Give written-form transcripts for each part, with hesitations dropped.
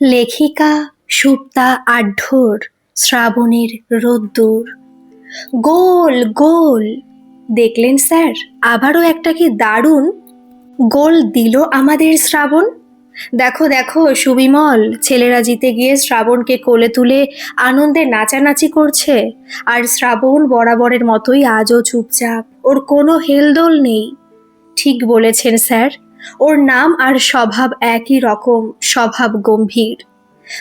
লেখিকা সুপ্তা আঢ্যর শ্রাবণের রোদ্দুর। গোল গোল! দেখলেন স্যার, আবারও একটা কি দারুণ গোল দিল আমাদের শ্রাবণ। দেখো দেখো সুবিমল, ছেলেরা জিতে গিয়ে শ্রাবণকে কোলে তুলে আনন্দে নাচানাচি করছে, আর শ্রাবণ বরাবরের মতোই আজও চুপচাপ, ওর কোনো হেলদোল নেই। ঠিক বলেছেন স্যার, ওর নাম আর স্বভাব একই রকম, স্বভাব গম্ভীর।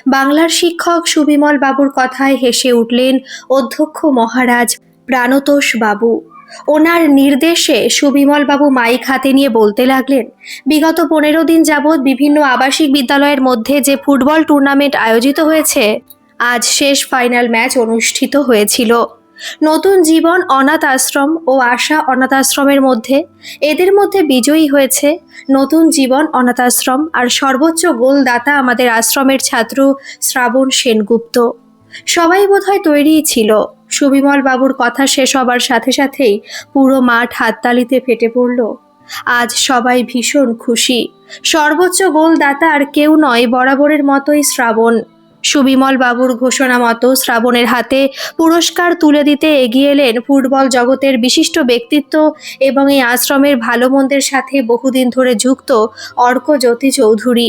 বাংলার শিক্ষক সুবিমল বাবুর কথায় হেসে উঠলেন অধ্যক্ষ মহারাজ প্রাণতোষ বাবু। ওনার নির্দেশে সুবিমল বাবু মাইক হাতে নিয়ে বলতে লাগলেন, বিগত 15 দিন যাবৎ বিভিন্ন আবাসিক বিদ্যালয়ের মধ্যে যে ফুটবল টুর্নামেন্ট আয়োজিত হয়েছে, আজ শেষ ফাইনাল ম্যাচ অনুষ্ঠিত হয়েছিল। নতুন জীবন অনাথ আশ্রম ও আশা অনাথ আশ্রমের মধ্যে, এদের মধ্যে বিজয়ী হয়েছে নতুন জীবন অনাথ আশ্রম, আর সর্বোচ্চ গোলদাতা আমাদের আশ্রমের ছাত্র শ্রাবণ সেনগুপ্ত। সবাই বোধহয় তৈরিই ছিল। সুবিমল বাবুর কথা শেষ হবার সাথে সাথেই পুরো মাঠ হাততালিতে ফেটে পড়ল। আজ সবাই ভীষণ খুশি। সর্বোচ্চ গোলদাতা আর কেউ নয়, বরাবরের মতোই শ্রাবণ। সুবিমল বাবুর ঘোষণা মতো শ্রাবণের হাতে পুরস্কার তুলে দিতে এগিয়ে এলেন ফুটবল জগতের বিশিষ্ট ব্যক্তিত্ব এবং এই আশ্রমের ভালো মন্দের সাথে বহুদিন ধরে যুক্ত অর্কজ্যোতি চৌধুরী।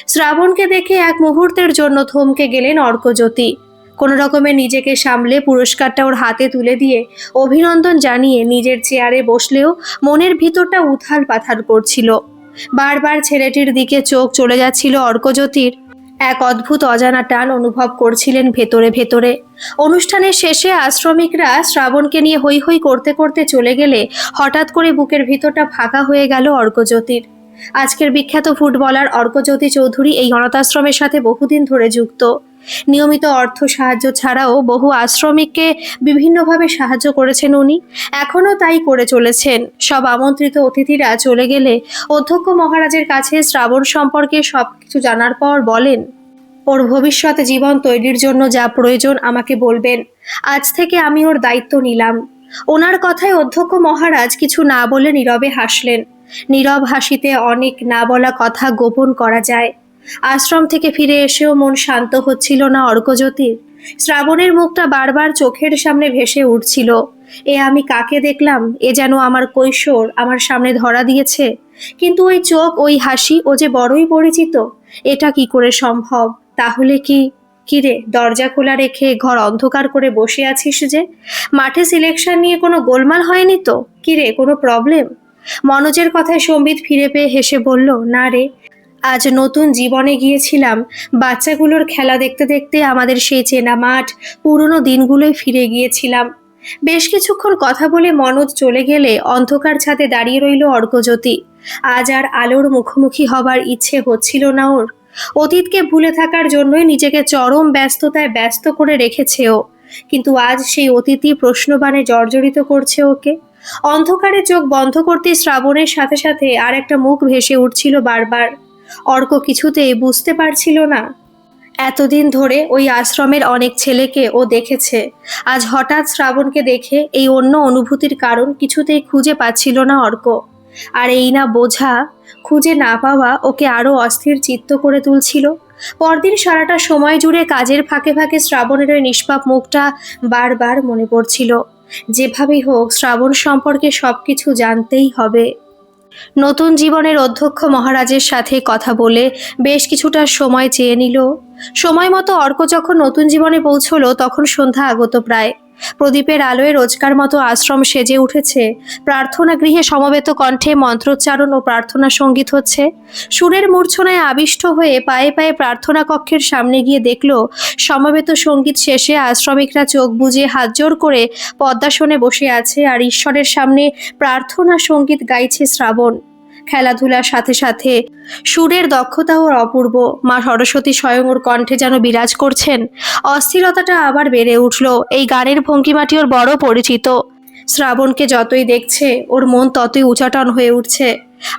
শ্রাবণকে দেখে এক মুহূর্তের জন্য থমকে গেলেন অর্কজ্যোতি। কোনো রকমে নিজেকে সামলে পুরস্কারটা ওর হাতে তুলে দিয়ে অভিনন্দন জানিয়ে নিজের চেয়ারে বসলেও মনের ভিতরটা উথাল পাথাল করছিল। বারবার ছেলেটির দিকে চোখ চলে যাচ্ছিল অর্কজ্যোতির। এক অদ্ভুত অজানা টান অনুভব করছিলেন ভেতরে ভেতরে। অনুষ্ঠানের শেষে আশ্রমিকরা শ্রাবণকে নিয়ে হৈ হৈ করতে করতে চলে গেলে হঠাৎ করে বুকের ভিতরটা ফাঁকা হয়ে গেল অর্কজ্যোতির। আজকের বিখ্যাত ফুটবলার অর্কজ্যোতি চৌধুরী এই অনাথাশ্রমের সাথে বহুদিন ধরে যুক্ত। নিয়মিত অর্থ সাহায্য ছাড়াও বহু আশ্রমিককে বিভিন্নভাবে সাহায্য করেছেন উনি, এখনও তাই করে চলেছেন। সব আমন্ত্রিত অতিথিরা চলে গেলে অধ্যক্ষ মহারাজের কাছে শ্রাবণ সম্পর্কে সবকিছু জানার পর বলেন, ওর ভবিষ্যৎ জীবন তৈরির জন্য যা প্রয়োজন আমাকে বলবেন। আজ থেকে আমি ওর দায়িত্ব নিলাম। ওনার কথায় অধ্যক্ষ মহারাজ কিছু না বলে নীরবে হাসলেন। নীরব হাসিতে অনেক না বলা কথা গোপন করা যায়। আশ্রম থেকে ফিরে এসেও মন শান্ত হচ্ছিল না অর্কজ্যোতির। শ্রাবণের মুখটা বারবার চোখের সামনে ভেসে উঠছিল। এ আমি কাকে দেখলাম? এ যেন আমার কৈশোর আমার সামনে ধরা দিয়েছে। কিন্তু ওই চোখ, ওই হাসি, ও যে বড়ই পরিচিত। এটা কি করে সম্ভব? তাহলে কিরে, দরজা খোলা রেখে ঘর অন্ধকার করে বসে আছিস যে? মাঠে সিলেকশন নিয়ে কোনো গোলমাল হয়নি তো? কিরে, কোনো প্রবলেম? মনোজের কথায় সম্বিত ফিরে পেয়ে হেসে বলল, না রে, আজ নতুন জীবনে গিয়েছিলাম। বাচ্চাগুলোর খেলা দেখতে দেখতে আমাদের সেই চেনা মাঠ, পুরনো দিনগুলোই ফিরে গিয়েছিলাম। বেশ কিছুক্ষণ কথা বলে মনোজ চলে গেলে অন্ধকার ছাদে দাঁড়িয়ে রইল অর্কজ্যোতি। আজ আর আলোর মুখোমুখি হবার ইচ্ছে হচ্ছিল না ওর। অতীতকে ভুলে থাকার জন্যই নিজেকে চরম ব্যস্ততায় ব্যস্ত করে রেখেছে ও। কিন্তু আজ সেই অতীতই প্রশ্নবাণে জর্জরিত করছে ওকে। অন্ধকারে চোখ বন্ধ করতে শ্রাবণের সাথে সাথে আর একটা মুখ ভেসে উঠছিল বারবার। অর্ক কিছুতেই বুঝতে পারছিল না। এতদিন ধরে ওই আশ্রমের অনেক ছেলেকে ও দেখেছে, আজ হঠাৎ শ্রাবণকে দেখে এই অন্য অনুভূতির কারণ কিছুতেই খুঁজে পাচ্ছিল না অর্ক। আর এই না বোঝা, খুঁজে না পাওয়া ওকে আরো অস্থির চিত্ত করে তুলছিল। পরদিন সারাটা সময় জুড়ে কাজের ফাঁকে ফাঁকে শ্রাবণের ওই নিষ্পাপ মুখটা বারবার মনে পড়ছিল। যেভাবেই হোক শ্রাবণ সম্পর্কে সবকিছু জানতেই হবে। নতুন জীবনের অধ্যক্ষ মহারাজের সাথে কথা বলে বেশ কিছুটা সময় চেয়ে নিল। সময় মতো অর্ক যখন নতুন জীবনে পৌঁছলো তখন সন্ধ্যা আগত প্রায়। প্রদীপের আলোয় রোজকার মতো আশ্রম সেজে উঠেছে। প্রার্থনা গৃহে সমবেত কণ্ঠে মন্ত্রোচ্চারণ ও প্রার্থনা সঙ্গীত হচ্ছে। সুরের মূর্ছনায় আবিষ্ট হয়ে পায়ে পায়ে প্রার্থনা কক্ষের সামনে গিয়ে দেখল সমবেত সঙ্গীত শেষে আশ্রমিকরা চোখ বুজে হাত জোর করে পদ্মাসনে বসে আছে, আর ঈশ্বরের সামনে প্রার্থনা সঙ্গীত গাইছে শ্রাবণ। খেলাধুলার সাথে সাথে সুরের দক্ষতাও অপূর্ব। মা সরস্বতী স্বয়ং ওর কণ্ঠে যেন বিরাজ করছেন। অস্থিরতাটা আবার বেড়ে উঠল। এই গানের ভঙ্গিমাটি ওর বড় পরিচিত। শ্রাবণকে যতই দেখছে ওর মন ততই উচাটন হয়ে উঠছে।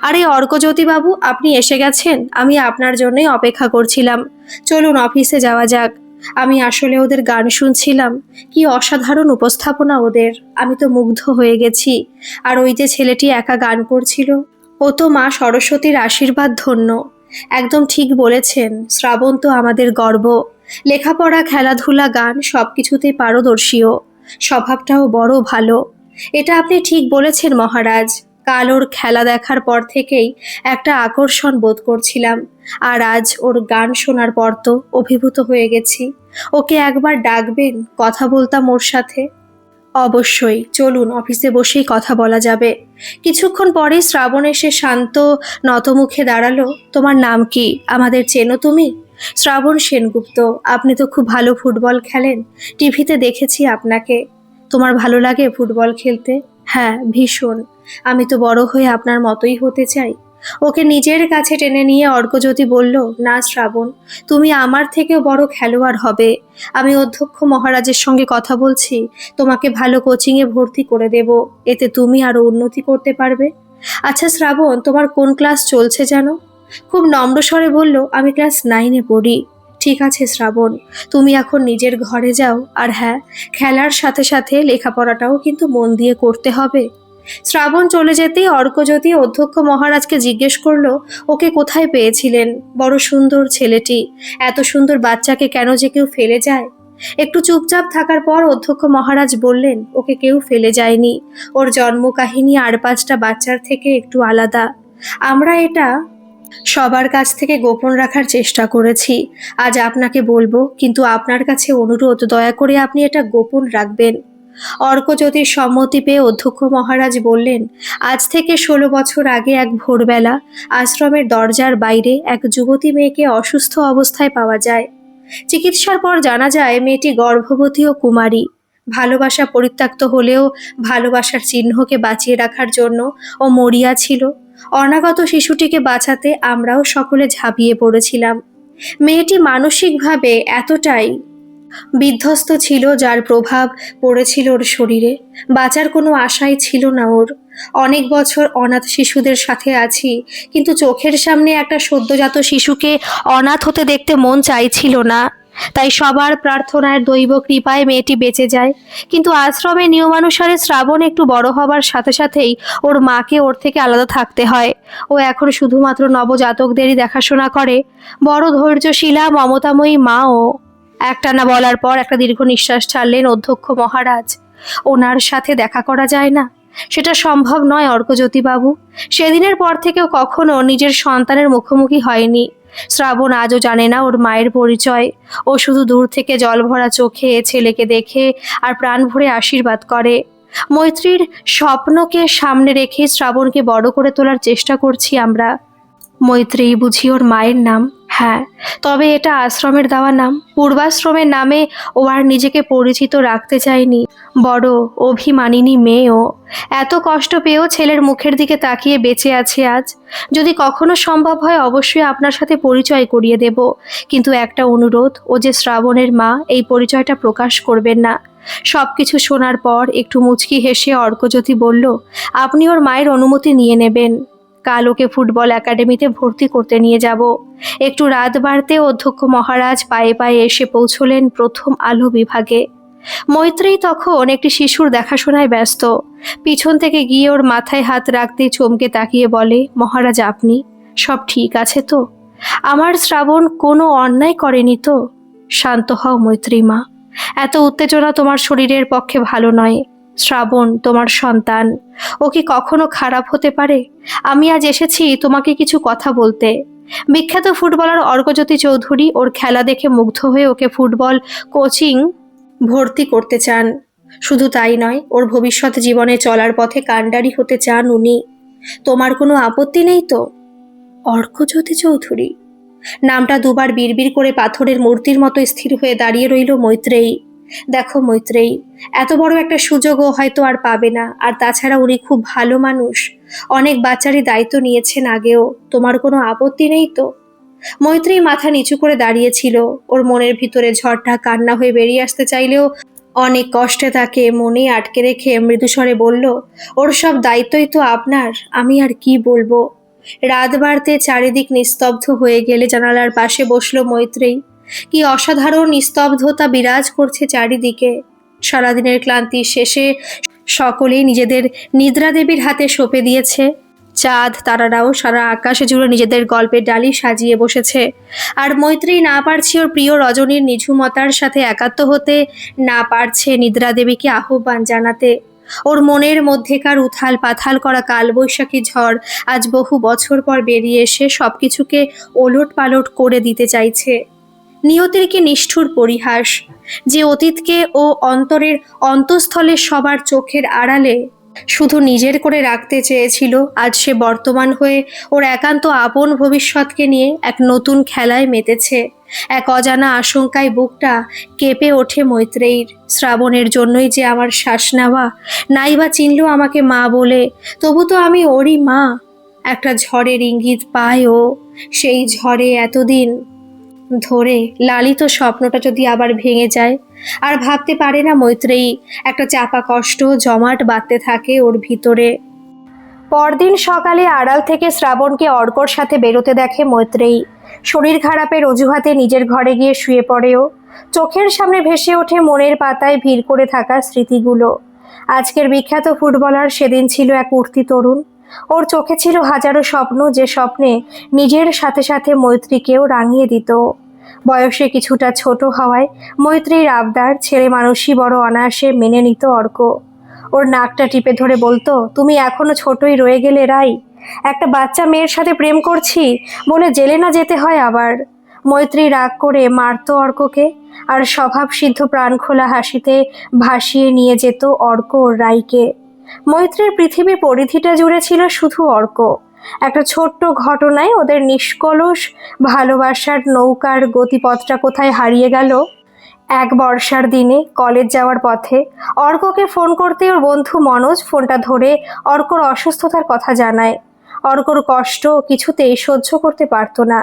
আরে অর্কজ্যোতি বাবু, আপনি এসে গেছেন। আমি আপনার জন্যই অপেক্ষা করছিলাম। চলুন অফিসে যাওয়া যাক। আমি আসলে ওদের গান শুনছিলাম। কি অসাধারণ উপস্থাপনা ওদের, আমি তো মুগ্ধ হয়ে গেছি। আর ওই যে ছেলেটি একা গান করছিল, ও তো মা সরস্বতীর আশীর্বাদ ধন্য। একদম ঠিক বলেছেন, শ্রাবণ তো আমাদের গর্ব। লেখাপড়া, খেলাধুলা, গান সবকিছুতেই পারদর্শীও। স্বভাবটাও বড় ভালো। এটা আপনি ঠিক বলেছেন মহারাজ। কাল ওর খেলা দেখার পর থেকেই একটা আকর্ষণ বোধ করছিলাম। আর আজ ওর গান শোনার পর তো অভিভূত হয়ে গেছি। ওকে একবার ডাকবেন, কথা বলতাম ওর সাথে। অবশ্যই, চলুন, অফিসে বসেই কথা বলা যাবে। কিছুক্ষণ পরেই শ্রাবণ এসে শান্ত নতমুখে দাঁড়ালো। তোমার নাম কি? আমাদের চেনো তুমি? শ্রাবণ সেনগুপ্ত। আপনি তো খুব ভালো ফুটবল খেলেন, টিভিতে দেখেছি আপনাকে। তোমার ভালো লাগে ফুটবল খেলতে? হ্যাঁ, ভীষণ। আমি তো বড় হয়ে আপনার মতোই হতে চাই। ওকে নিজের কাছে টেনে নিয়ে অর্কজ্যোতি বলল, না শ্রাবণ, তুমি আমার থেকেও বড় খেলোয়াড় হবে। আমি অধ্যক্ষ মহারাজের সঙ্গে কথা বলছি, তোমাকে ভালো কোচিংয়ে ভর্তি করে দেব। এতে তুমি আরো উন্নতি করতে পারবে। আচ্ছা শ্রাবণ, তোমার কোন ক্লাস চলছে যেন? খুব নম্র স্বরে বলল, আমি ক্লাস 9-এ পড়ি। ঠিক আছে শ্রাবণ, তুমি এখন নিজের ঘরে যাও। আর হ্যাঁ, খেলার সাথে সাথে লেখাপড়াটাও কিন্তু মন দিয়ে করতে হবে। শ্রাবণ চলে যেতেই অর্কজ্যোতি অধ্যক্ষ মহারাজকে জিজ্ঞেস করলো, ওকে কোথায় পেয়েছিলেন? বড় সুন্দর ছেলেটি। এত সুন্দর বাচ্চাকে কেন যে কেউ ফেলে যায়? একটু চুপচাপ থাকার পর অধ্যক্ষ মহারাজ বললেন, ওকে কেউ ফেলে যায়নি। ওর জন্ম কাহিনী আর 5টা বাচ্চার থেকে একটু আলাদা। আমরা এটা সবার কাছ থেকে গোপন রাখার চেষ্টা করেছি। আজ আপনাকে বলবো, কিন্তু আপনার কাছে অনুরোধ, দয়া করে আপনি এটা গোপন রাখবেন। অর্কজ্যোতির সম্মতি পেয়ে অধ্যক্ষ মহারাজ বললেন, আজ থেকে 16 বছর আগে এক ভোরবেলা আশ্রমের দরজার বাইরে এক যুবতী মেয়েকে অসুস্থ অবস্থায় পাওয়া যায়। চিকিৎসার পর জানা যায় মেয়েটি গর্ভবতী ও কুমারী। ভালোবাসা পরিত্যক্ত হলেও ভালোবাসার চিহ্নকে বাঁচিয়ে রাখার জন্য ও মরিয়া ছিল। অনাগত শিশুটিকে বাঁচাতে আমরাও সকলে ঝাঁপিয়ে পড়েছিলাম। মেয়েটি মানসিকভাবে এতটাই বিধ্বস্ত ছিল, যার প্রভাব পড়েছিল ওর শরীরে। বাঁচার কোনো আশাই ছিল না ওর। অনেক বছর অনাথ শিশুদের সাথে আছি, কিন্তু চোখের সামনে একটা সদ্যজাত শিশুকে অনাথ হতে দেখতে মন চাইছিল না। তাই সবার প্রার্থনার দৈব কৃপায় মেয়েটি বেঁচে যায়। কিন্তু আশ্রমের নিয়মানুসারে শ্রাবণ একটু বড় হবার সাথে সাথেই ওর মাকে ওর থেকে আলাদা থাকতে হয়। ও এখন শুধুমাত্র নবজাতকদেরই দেখাশোনা করে। বড় ধৈর্যশীলা মমতাময়ী মা ও। একটানা বলার পর একটা দীর্ঘ নিঃশ্বাস ছাড়লেন অধ্যক্ষ মহারাজ। ওনার সাথে দেখা করা যায় না? সেটা সম্ভব নয় অর্কজ্যোতি বাবু। সেদিনের পর থেকেও কখনো নিজের সন্তানের মুখোমুখি হয়নি। শ্রাবণ আজও জানে না ওর মায়ের পরিচয়। ও শুধু দূর থেকে জলভরা চোখে ছেলেকে দেখে আর প্রাণ ভরে আশীর্বাদ করে। মৈত্রীর স্বপ্নকে সামনে রেখে শ্রাবণকে বড় করে তোলার চেষ্টা করছি আমরা। মৈত্রেয়ী বুঝি ওর মায়ের নাম? হ্যাঁ, তবে এটা আশ্রমের দেওয়া নাম। পূর্বাশ্রমের নামে ও আর নিজেকে পরিচিত রাখতে চায়নি। বড় অভিমানিনী মেয়েও। এত কষ্ট পেয়েও ছেলের মুখের দিকে তাকিয়ে বেঁচে আছে আজ। যদি কখনো সম্ভব হয় অবশ্যই আপনার সাথে পরিচয় করিয়ে দেব, কিন্তু একটা অনুরোধ, ও যে শ্রাবণের মা, এই পরিচয়টা প্রকাশ করবেন না। সবকিছু শোনার পর একটু মুচকি হেসে অর্কজ্যোতি বলল, আপনি ওর মায়ের অনুমতি নিয়ে নেবেন। কাল ওকে ফুটবল একাডেমিতে ভর্তি করতে নিয়ে যাব। একটু রাত বাড়তে অধ্যক্ষ মহারাজ পায়ে পায়ে এসে পৌঁছলেন প্রথম আলো বিভাগে। মৈত্রেয়ী তখন একটি শিশুর দেখাশোনায় ব্যস্ত। পিছন থেকে গিয়ে ওর মাথায় হাত রাখতেই চমকে তাকিয়ে বলে, মহারাজ আপনি? সব ঠিক আছে তো? আমার শ্রাবণ কোনো অন্যায় করেনি তো? শান্ত হও মৈত্রী মা। এত উত্তেজনা তোমার শরীরের পক্ষে ভালো নয়। শ্রাবণ তোমার সন্তান, ও কি কখনো খারাপ হতে পারে? আমি আজ এসেছি তোমাকে কিছু কথা বলতে। বিখ্যাত ফুটবলার অর্কজ্যোতি চৌধুরী ওর খেলা দেখে মুগ্ধ হয়ে ওকে ফুটবল কোচিং ভর্তি করতে চান। শুধু তাই নয়, ওর ভবিষ্যৎ জীবনে চলার পথে কাণ্ডারি হতে চান উনি। তোমার কোনো আপত্তি নেই তো? অর্কজ্যোতি চৌধুরী নামটা দুবার বিড়বিড় করে পাথরের মূর্তির মতো স্থির হয়ে দাঁড়িয়ে রইল মৈত্রেয়ী। দেখো মৈত্রেয়ী, এত বড় একটা সুযোগও হয়তো আর পাবে না। আর তাছাড়া উনি খুব ভালো মানুষ, অনেক বাচ্চারই দায়িত্ব নিয়েছেন আগেও। তোমার কোনো আপত্তি নেই তো? মৈত্রেয়ী মাথা নিচু করে দাঁড়িয়েছিল। ওর মনের ভিতরে ঝড়টা কান্না হয়ে বেরিয়ে আসতে চাইলেও অনেক কষ্টে তাকে মনে আটকে রেখে মৃদুস্বরে বলল, ওর সব দায়িত্বই তো আপনার। আমি আর কি বলবো। রাত বাড়তে চারিদিক নিস্তব্ধ হয়ে গেলে জানালার পাশে বসলো মৈত্রেয়ী। কি অসাধারণ নিস্তব্ধতা বিরাজ করছে চারিদিকে। সারাদিনের ক্লান্তি শেষে সকলেই নিজেদের নিদ্রা দেবীর হাতে সঁপে দিয়েছে। চাঁদ তারারাও সারা আকাশে জুড়ে নিজেদের গল্পের ডালি সাজিয়ে বসেছে। আর মৈত্রী না পারছে ওর প্রিয় রজনীর নিঝুমতার সাথে একাত্ম হতে, না পারছে নিদ্রা দেবীকে আহ্বান জানাতে। ওর মনের মধ্যেকার উথাল পাথাল করা কালবৈশাখী ঝড় আজ বহু বছর পর বেরিয়ে এসে সবকিছুকে ওলট পালট করে দিতে চাইছে। নিয়তির কি নিষ্ঠুর পরিহাস, যে অতীতকে ও অন্তরের অন্তঃস্থলে সবার চোখের আড়ালে শুধু নিজের করে রাখতে চেয়েছিল, আজ সে বর্তমান হয়ে ওর একান্ত আপন ভবিষ্যৎকে নিয়ে এক নতুন খেলায় মেতেছে। এক অজানা আশঙ্কায় বুকটা কেঁপে ওঠে মৈত্রেয়ীর। শ্রাবণের জন্যই যে আমার শ্বাস নেওয়া, নাই বা চিনল আমাকে মা বলে, তবু তো আমি ওরই মা। একটা ঝড়ের ইঙ্গিত পায় ও, সেই ঝড়ে এতদিন ধরে লালিত স্বপ্নটা যদি আবার ভেঙে যায়। আর ভাবতে পারে না মৈত্রেয়ী, একটা চাপা কষ্ট জমাট বাঁধতে থাকে ওর ভিতরে। পরদিন সকালে আড়াল থেকে শ্রাবণকে অর্কর সাথে বেরোতে দেখে মৈত্রেয়ী। শরীর খারাপের অজুহাতে নিজের ঘরে গিয়ে শুয়ে পড়েও। চোখের সামনে ভেসে ওঠে মনের পাতায় ভিড় করে থাকা স্মৃতিগুলো। আজকের বিখ্যাত ফুটবলার সেদিন ছিল এক উঠতি তরুণ। ওর চোখে ছিল হাজারো স্বপ্ন, যে স্বপ্নে নিজের সাথে সাথে মৈত্রীকেও রাঙিয়ে দিত। বয়সে কিছুটা ছোট হওয়ায় মৈত্রীর আবদার ছেলে মানুষই বড় অনায়াসে মেনে নিত অর্ক। ওর নাকটা টিপে ধরে বলতো, তুমি এখনো ছোটই রয়ে গেলে রাই। একটা বাচ্চা মেয়ের সাথে প্রেম করছি বলে জেলে না যেতে হয় আবার। মৈত্রী রাগ করে মারতো অর্ককে, আর স্বভাব সিদ্ধ প্রাণখোলা হাসিতে ভাসিয়ে নিয়ে যেত অর্ক ওর রাইকে। মৈত্রীর পৃথিবী পরিধিটা জুড়ে ছিল শুধু অর্ক। একটা ছোট্ট ঘটনায় ওদের নিষ্কলুষ ভালোবাসার নৌকার গতিপথটা কোথায় হারিয়ে গেল। এক বর্ষার দিনে কলেজ যাওয়ার পথে অর্ককে ফোন করতে ওর বন্ধু মনোজ ফোনটা ধরে অর্কর অসুস্থতার কথা জানায়। অর্কর কষ্ট কিছুতেই সহ্য করতে পারতো না।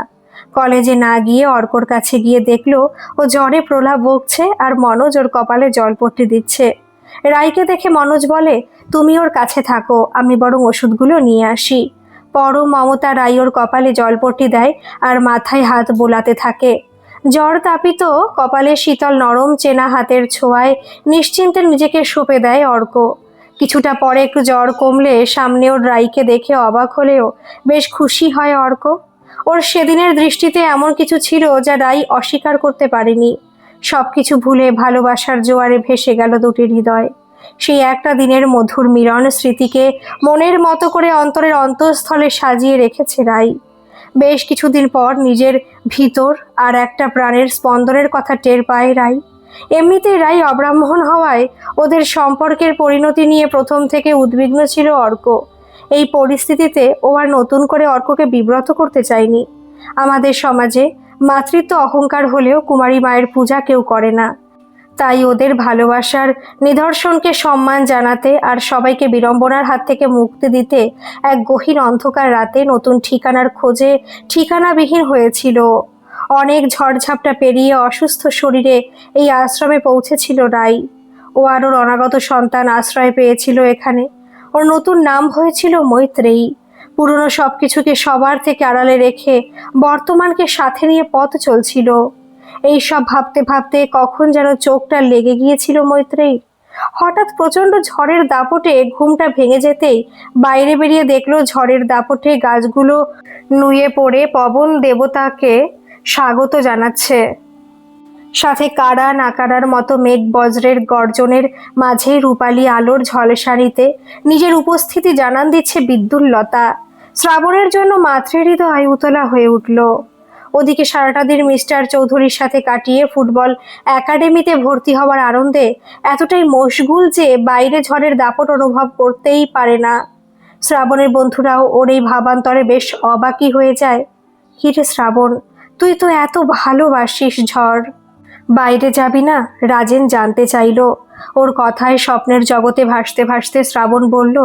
কলেজে না গিয়ে অর্কর কাছে গিয়ে দেখলো ও জ্বরে প্রলাপ বকছে, আর মনোজ ওর কপালে জলপট্টি দিচ্ছে। রাইকে দেখে মনোজ বলে, তুমি ওর কাছে থাকো, আমি বরং ওষুধগুলো নিয়ে আসি। পরম মমতা রাই ওর কপালে জলপট্টি দেয় আর মাথায় হাত বোলাতে থাকে। জ্বর তাপিত কপালে শীতল নরম চেনা হাতের ছোঁয়ায় নিশ্চিন্তে নিজেকে সঁপে দেয় অর্ক। কিছুটা পরে একটু জ্বর কমলে সামনে ওর রাইকে দেখে অবাক হলেও বেশ খুশি হয় অর্ক। ওর সেদিনের দৃষ্টিতে এমন কিছু ছিল যা রাই অস্বীকার করতে পারেনি। সবকিছু ভুলে ভালোবাসার জোয়ারে ভেসে গেল দুটি হৃদয়। সেই একটা দিনের মধুর মিলন স্মৃতিকে মনের মতো করে অন্তরের অন্তঃস্থলে সাজিয়ে রেখেছে রাই। বেশ কিছুদিন পর নিজের ভিতর আর একটা প্রাণের স্পন্দনের কথা টের পায় রাই। এমনিতেই রাই অব্রাহ্মণ হওয়ায় ওদের সম্পর্কের পরিণতি নিয়ে প্রথম থেকে উদ্বিগ্ন ছিল অর্ক। এই পরিস্থিতিতে ও আর নতুন করে অর্ককে বিব্রত করতে চায়নি। আমাদের সমাজে মাতৃত্ব অহংকার হলেও কুমারী মায়ের পূজা কেউ করে না। তাই ওদের ভালোবাসার নিদর্শনকে সম্মান জানাতে আর সবাইকে বিড়ম্বনার হাত থেকে মুক্তি দিতে এক গহীন অন্ধকার রাতে নতুন ঠিকানার খোঁজে ঠিকানাবিহীন হয়েছিল। অনেক ঝড়ঝাপটা পেরিয়ে অসুস্থ শরীরে এই আশ্রমে পৌঁছেছিল রাই। ও আর ওর অনাগত সন্তান আশ্রয় পেয়েছিল এখানে। ওর নতুন নাম হয়েছিল মৈত্রেয়ী। পুরনো সবকিছুকে সবার থেকে আড়ালে রেখে বর্তমানকে সাথে নিয়ে পথ চলছিল। এই সব ভাবতে ভাবতে কখন যেন চোখটা লেগে গিয়েছিল মৈত্রেয়ীর। হঠাৎ প্রচণ্ড ঝড়ের দাপটে ঘুমটা ভেঙে যেতেই বাইরে বেরিয়ে দেখলো ঝড়ের দাপটে গাছগুলো নুয়ে পড়ে পবন দেবতাকে স্বাগত জানাচ্ছে। সাথে কারা নাকারার মতো মেঘ বজ্রের গর্জনের মাঝে রূপালী আলোর ঝলসানিতে নিজের উপস্থিতি জানান দিচ্ছে বিদ্যুল্লতা। শ্রাবণের জন্য মাতৃহৃদয় উতলা হয়ে উঠল। ওদিকে সারাটা দিন মিস্টার চৌধুরীর সাথে কাটিয়ে ফুটবল একাডেমিতে ভর্তি হওয়ার আনন্দে এতটাই মশগুল যে বাইরে ঝড়ের দাপট অনুভব করতেই পারে না। শ্রাবণের বন্ধুরাও ওর এই ভাবান্তরে বেশ অবাকই হয়ে যায়। কিরে শ্রাবণ, তুই তো এত ভালোবাসিস ঝড়, বাইরে যাবি না? রাজেন জানতে চাইল। ওর কথায় স্বপ্নের জগতে ভাসতে ভাসতে শ্রাবণ বলল,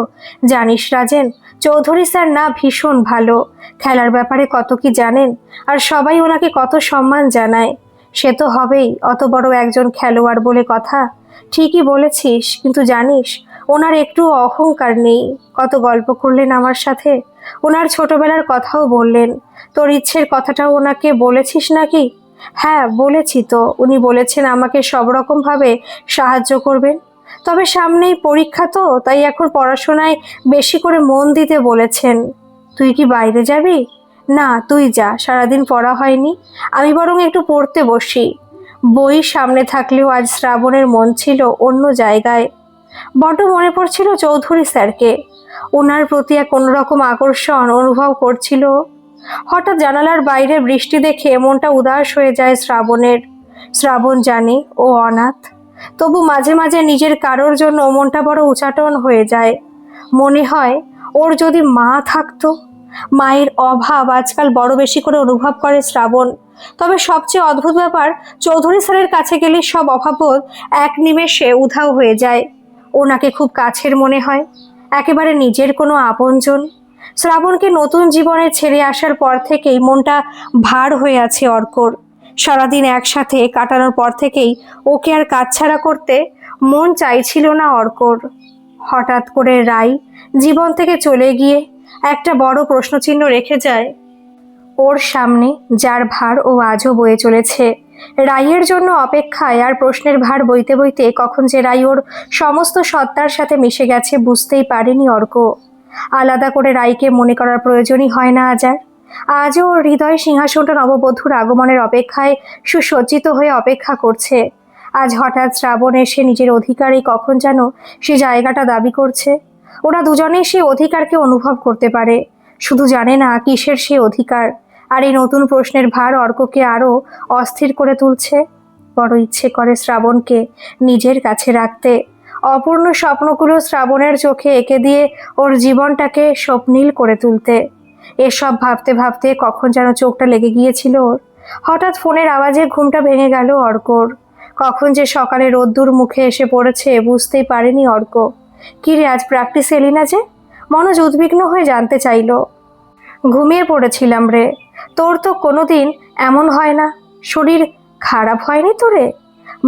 জানিস রাজেন, চৌধুরী স্যার না ভীষণ ভালো, খেলার ব্যাপারে কত কি জানেন, আর সবাই ওনাকে কত সম্মান জানায়। সে তো হবেই, অত বড় একজন খেলোয়াড় বলে কথা। ঠিকই বলেছিস, কিন্তু জানিস ওনার একটু অহংকার নেই। কত গল্প করলেন আমার সাথে, ওনার ছোটবেলার কথাও বললেন। তোর ইচ্ছের কথাটাও ওনাকে বলেছিস নাকি? হ্যাঁ বলেছি তো, উনি বলেছেন আমাকে সব রকমভাবে সাহায্য করবেন। তবে সামনেই পরীক্ষা তো, তাই এখন পড়াশোনায় বেশি করে মন দিতে বলেছেন। তুই কি বাইরে যাবি? না, তুই যা, সারাদিন পড়া হয়নি, আমি বরং একটু পড়তে বসি। বই সামনে থাকলেও আজ শ্রাবণের মন ছিল অন্য জায়গায়। বড্ড মনে পড়ছিল চৌধুরী স্যারকে। ওনার প্রতি এক অন্যরকম আকর্ষণ অনুভব করছিল। হঠাৎ জানালার বাইরে বৃষ্টি দেখে মনটা উদাস হয়ে যায় শ্রাবণের। শ্রাবণ জানে ও অনাথ, তবু মাঝে মাঝে নিজের কারোর জন্য মনটা বড় উচাটন হয়ে যায়। মনে হয় ওর যদি মা থাকতো। মায়ের অভাব আজকাল বড় বেশি করে অনুভব করে শ্রাবণ। তবে সবচেয়ে অদ্ভুত ব্যাপার, চৌধুরী স্যারের কাছে গেলে সব অভাববোধ এক নিমেষে উধাও হয়ে যায়। ওনাকে খুব কাছের মনে হয়, একেবারে নিজের কোনো আপনজন। শ্রাবণকে নতুন জীবনে ছেড়ে আসার পর থেকেই মনটা ভার হয়ে আছে অর্কর। সারাদিন একসাথে কাটানোর পর থেকেই ওকে আর কাছছাড়া করতে মন চাইছিল না অর্কর। হঠাৎ করে রাই জীবন থেকে চলে গিয়ে একটা বড় প্রশ্নচিহ্ন রেখে যায় ওর সামনে, যার ভার ও আজও বয়ে চলেছে। রাইয়ের জন্য অপেক্ষায় আর প্রশ্নের ভার বইতে বইতে কখন যে রাই ওর সমস্ত সত্তার সাথে মিশে গেছে বুঝতেই পারেনি অর্ক। আলাদা করে রাইকে মনে করার প্রয়োজনই হয় না আজ আর। আজও ওর হৃদয় সিংহাসনটা নববধূর আগমনের অপেক্ষায় সুসজ্জিত হয়ে অপেক্ষা করছে। আজ হঠাৎ শ্রাবণ এসে নিজের অধিকারেই কখন যেন সে জায়গাটা দাবি করছে। ওরা দুজনেই সেই অধিকারকে অনুভব করতে পারে, শুধু জানে না কিসের সে অধিকার। আর এই নতুন প্রশ্নের ভার অর্ককে আরও অস্থির করে তুলছে। বড় ইচ্ছে করে শ্রাবণকে নিজের কাছে রাখতে, অপূর্ণ স্বপ্নগুলো শ্রাবণের চোখে এঁকে দিয়ে ওর জীবনটাকে স্বপ্নীল করে তুলতে। এসব ভাবতে ভাবতে কখন যেন চোখটা লেগে গিয়েছিল ওর। হঠাৎ ফোনের আওয়াজে ঘুমটা ভেঙে গেল অর্কর। কখন যে সকালে রোদ্দুর মুখে এসে পড়েছে বুঝতেই পারেনি অর্ক। কিরে, আজ প্র্যাকটিস এলি না যে? মনোজ উদ্বিগ্ন হয়ে জানতে চাইল। ঘুমিয়ে পড়েছিলাম রে। তোর তো কোনোদিন এমন হয় না, শরীর খারাপ হয়নি তোরে?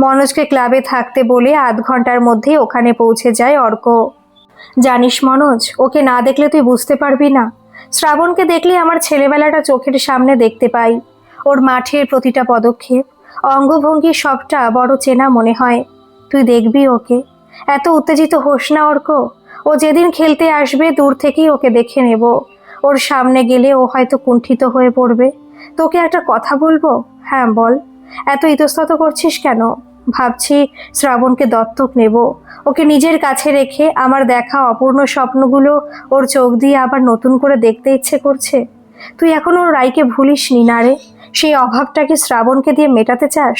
মনোজকে ক্লাবে থাকতে বলে আধ ঘন্টার মধ্যেই ওখানে পৌঁছে যায় অর্ক। জানিস মনোজ, ওকে না দেখলে তুই বুঝতে পারবি না। শ্রাবণকে দেখলে আমার ছেলেবেলাটা চোখের সামনে দেখতে পাই। ওর মাঠের প্রতিটা পদক্ষেপ, অঙ্গভঙ্গি সবটা বড় চেনা মনে হয়। তুই দেখবি ওকে। এত উত্তেজিত হোস না অর্ক। ও যেদিন খেলতে আসবে দূর থেকেই ওকে দেখে নেব। ওর সামনে গেলে ও হয়তো কুণ্ঠিত হয়ে পড়বে। তোকে একটা কথা বলবো? হ্যাঁ বল। এত ইতস্তত করছিস কেন? ভাবছি শ্রাবণকে দত্তক নেব। ওকে নিজের কাছে রেখে আমার দেখা অপূর্ণ স্বপ্নগুলো ওর চোখ দিয়ে আবার নতুন করে দেখতে ইচ্ছে করছে। তুই এখন ওর রাইকে ভুলিসনি না রে? সেই অভাবটাকে শ্রাবণকে দিয়ে মেটাতে চাস?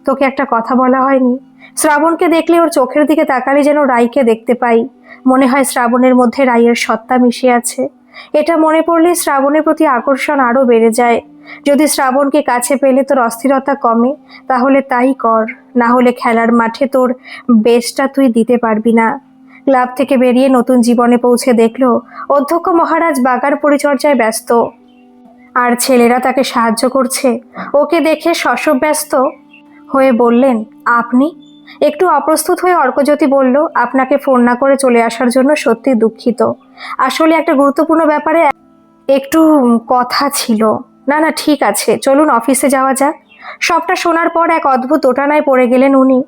তোকে একটা কথা বলা হয়নি। শ্রাবণকে দেখলে ওর চোখের দিকে তাকালে যেন রাইকে দেখতে পাই। মনে হয় শ্রাবণের মধ্যে রাইয়ের সত্তা মিশে আছে। এটা মনে পড়লে শ্রাবণের প্রতি আকর্ষণ আরও বেড়ে যায়। যদি শ্রাবণকে কাছে পেলে তোর অস্থিরতা কমে তাহলে তাই কর, না হলে খেলার মাঠে তোর বেস্টটা তুই দিতে পারবি না। ক্লাব থেকে বেরিয়ে নতুন জীবনে পৌঁছে দেখলো অধ্যক্ষ মহারাজ বাগার পরিচর্যায় ব্যস্ত, আর ছেলেরা তাকে সাহায্য করছে। ওকে দেখে শশব ব্যস্ত হয়ে বললেন, আপনি? একটু অপ্রস্তুত হয়ে অর্কজ্যোতি বলল, আপনাকে ফোন না করে চলে আসার জন্য সত্যি দুঃখিত। আসলে একটা গুরুত্বপূর্ণ ব্যাপারে একটু কথা ছিল। না না, ঠিক আছে, চলুন অফিসে যাওয়া যাক। সবটা শোনার পর এক অদ্ভুত দোটানায় পড়ে গেলেন উনি।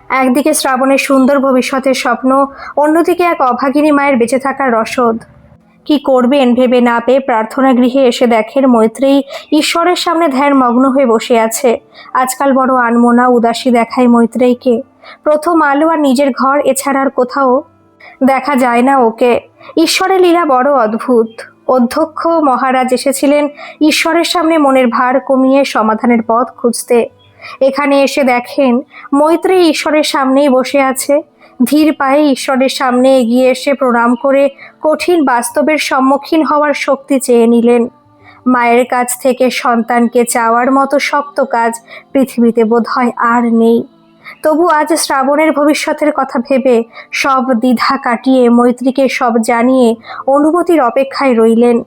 একদিকে শ্রাবণের সুন্দর ভবিষ্যতের স্বপ্ন, অন্যদিকে এক অভাগিনী মায়ের বেঁচে থাকার রসদ। কি করবেন ভেবে না পেয়ে প্রার্থনা গৃহে এসে দেখেন মৈত্রেয়ী ঈশ্বরের সামনে ধ্যান মগ্ন হয়ে বসে আছে। আজকাল বড় আনমনা উদাসী দেখায় মৈত্রেয়ীকে। প্রথম আলো আর নিজের ঘর এছাড়া আর কোথাও দেখা যায় না ওকে। ঈশ্বরের লীলা বড় অদ্ভুত। অধ্যক্ষ মহারাজ এসেছিলেন ঈশ্বরের সামনে মনের ভার কমিয়ে সমাধানের পথ খুঁজতে। এখানে এসে দেখেন মৈত্রেয়ী ঈশ্বরের সামনেই বসে আছে। ধীর পায়ে ঈশ্বরের সামনে এগিয়ে এসে প্রণাম করে কঠিন বাস্তবের সম্মুখীন হওয়ার শক্তি চেয়ে নিলেন। মায়ের কাছ থেকে সন্তানকে চাওয়ার মতো শক্ত কাজ পৃথিবীতে বোধহয় আর নেই। তবু আজ শ্রাবণের ভবিষ্যতের কথা ভেবে সব দ্বিধা কাটিয়ে মৈত্রীকে সব জানিয়ে অনুমতির অপেক্ষায় রইলেন।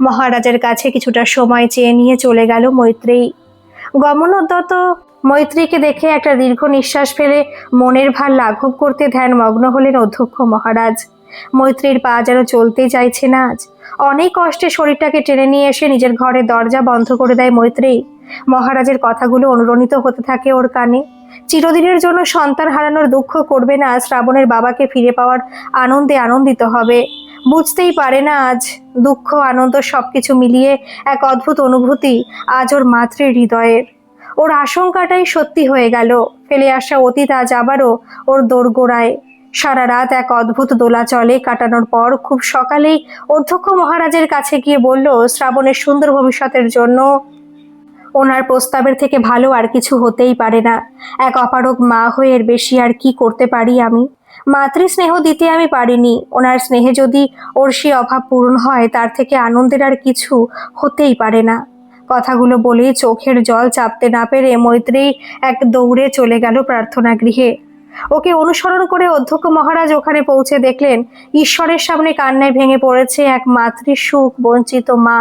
মহারাজের কাছে কিছুটা সময় চেয়ে নিয়ে চলে গেল মৈত্রেয়ী। গমনোদ্যত মৈত্রীকে দেখে একটা দীর্ঘ নিঃশ্বাস ফেলে মনের ভার লাঘব করতে ধ্যানমগ্ন হলেন অধ্যক্ষ মহারাজ। মৈত্রীর পা যেন চলতেই চাইছে না আজ। অনেক কষ্টে শরীরটাকে টেনে নিয়ে এসে নিজের ঘরের দরজা বন্ধ করে দেয় মৈত্রেয়ী। মহারাজের কথাগুলো অনুরণিত হতে থাকে ওর কানে। চিরদিনের জন্য সন্তান হারানোর দুঃখ করবে না, শ্রাবণের বাবাকে ফিরে পাওয়ার আনন্দে আনন্দিত হবে। বুঝতেই পারে না আজ দুঃখ আনন্দ সবকিছু মিলিয়ে এক অদ্ভুত অনুভূতি আজ ওর মাতৃ হৃদয়ের। ওর আশঙ্কাটাই সত্যি হয়ে গেল। ফেলে আসা অতীত আজ আবারও ওর দোরগোড়ায়। সারা রাত এক অদ্ভুত দোলাচলে কাটানোর পর খুব সকালেই অধ্যক্ষ মহারাজের কাছে গিয়ে বলল, শ্রাবণের সুন্দর ভবিষ্যতের জন্য ওনার প্রস্তাবের থেকে ভালো আর কিছু হতেই পারে না। এক অপারগ মা হয়ে এর বেশি আর কি করতে পারি আমি? মাতৃ স্নেহ দিতে আমি পারিনি। ওনার স্নেহে যদি ওর সে অভাব পূরণ হয়, তার থেকে আনন্দের আর কিছু হতেই পারে না। কথাগুলো বলেই চোখের জল চাপতে না পেরে মৈত্রেয়ী এক দৌড়ে চলে গেল প্রার্থনা গৃহে। ওকে অনুসরণ করে অধ্যক্ষ মহারাজ ওখানে পৌঁছে দেখলেন ঈশ্বরের সামনে কান্নায় ভেঙে পড়েছে এক মাতৃ সুখ বঞ্চিত মা।